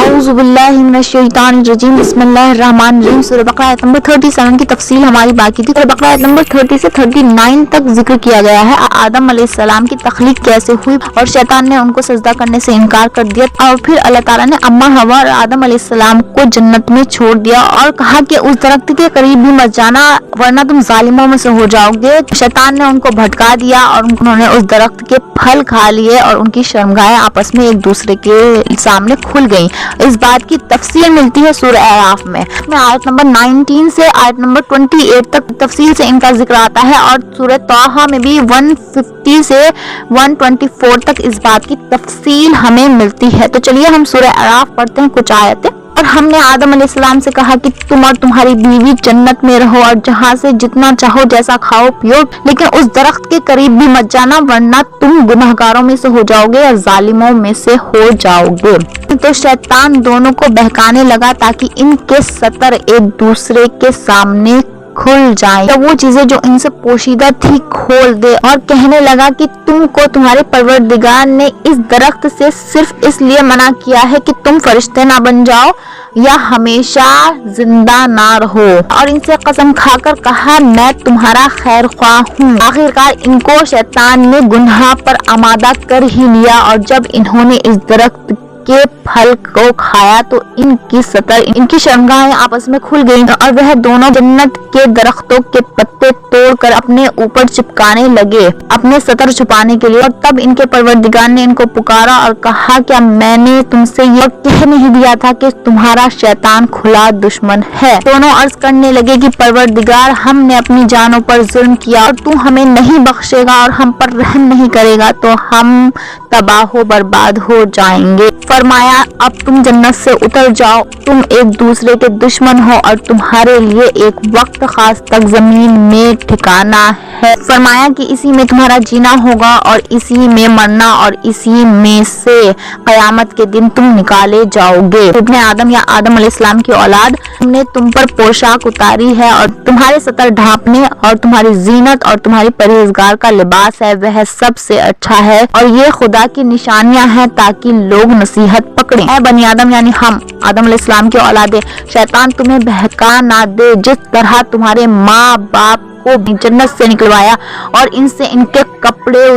अऊज़ु बिल्लाहि मिनश्शैतानिर्रजीम बिस्मिल्लाहिर्रहमानिर्रहीम। सूरह बकरा आयत नंबर 37 की तफसील हमारी बाकी थी। सूरह बकरा आयत नंबर 30 से 39 तक जिक्र किया गया है आदम अलैहिस्सलाम की तख्लीक कैसे हुई और शैतान ने उनको सजदा करने से इनकार कर दिया और फिर अल्लाह ताला ने अम्मा हवा और आदम अलैहिस्सलाम को जन्नत में छोड़ दिया और कहा कि उस दरख्त के करीब भी मत जाना वरना तुम जालिमों में से हो जाओगे। शैतान ने उनको भटका दिया और उन्होंने उस दरख्त के फल खा लिए और उनकी शर्मगाहें आपस में एक दूसरे के सामने खुल गईं। इस बात की तफसील मिलती है सूरह आराफ में आयत नंबर 19 से आयत नंबर 28 तक तफसील से इनका जिक्र आता है और सूरह तौहा में भी 150 से 124 तक इस बात की तफसील हमें मिलती है। तो चलिए हम सूरह आराफ पढ़ते हैं कुछ आयतें। और हमने आदम अलैहिस्सलाम से कहा कि तुम और तुम्हारी बीवी जन्नत में रहो और जहाँ से जितना चाहो जैसा खाओ पियो, लेकिन उस दरख्त के करीब भी मत जाना वरना तुम गुनहगारों में से हो जाओगे या जालिमों में से हो जाओगे। तो शैतान दोनों को बहकाने लगा ताकि इनके सतर एक दूसरे के सामने खुल जाए, तो वो चीजें जो इनसे पोशीदा थी खोल दे और कहने लगा कि तुमको तुम्हारे परवरदिगार ने इस दरख्त से सिर्फ इसलिए मना किया है कि तुम फरिश्ते ना बन जाओ या हमेशा जिंदा ना रहो। और इनसे कसम खाकर कहा मैं तुम्हारा खैर ख्वाह हूँ। आखिरकार इनको शैतान ने गुनाह पर आमादा कर ही लिया और जब इन्होंने इस दरख्त के फल को खाया तो इनकी सतर इनकी शर्मगाहें आपस में खुल गईं और वह दोनों जन्नत के दरख्तों के पत्ते तोड़कर अपने ऊपर चिपकाने लगे अपने सतर छुपाने के लिए। और तब इनके परवरदिगार ने इनको पुकारा और कहा क्या मैंने तुमसे ये कह नहीं दिया था कि तुम्हारा शैतान खुला दुश्मन है। दोनों अर्ज करने लगे कि परवरदिगार हमने अपनी जानों पर जुल्म किया और तू हमें नहीं बख्शेगा और हम पर रहम नहीं करेगा तो हम तबाह बर्बाद हो जाएंगे। फरमाया अब तुम जन्नत से उतर जाओ, तुम एक दूसरे के दुश्मन हो और तुम्हारे लिए एक वक्त खास तक जमीन में ठिकाना है। फरमाया कि इसी में तुम्हारा जीना होगा और इसी में मरना और इसी में से कयामत के दिन तुम निकाले जाओगे। इब्ने आदम या आदम अलैहिस्सलाम की औलाद, हमने तुम पर पोशाक उतारी है और तुम्हारे सतर ढांपने और तुम्हारी जीनत और तुम्हारी परहेजगार का लिबास है वह सबसे अच्छा है और ये खुदा की निशानियां हैं ताकि लोग नसीहत पकड़े। ऐ बनी आदम यानी हम आदम अलैहिस्सलाम की औलादे, शैतान तुम्हें बहका ना दे जिस तरह तुम्हारे माँ बाप को जन्नत से निकलवाया और इनसे इनके कपड़े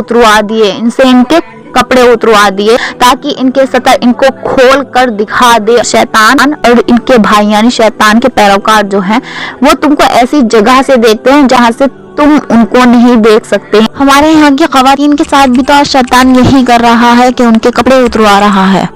उतरवा दिए ताकि इनके सतर इनको खोल कर दिखा दे। शैतान और इनके भाई यानी शैतान के पैरोकार जो हैं वो तुमको ऐसी जगह से देखते हैं जहाँ से तुम उनको नहीं देख सकते। हमारे यहाँ की ख़वातीन के साथ भी तो शैतान यही कर रहा है कि उनके कपड़े उतरवा रहा है।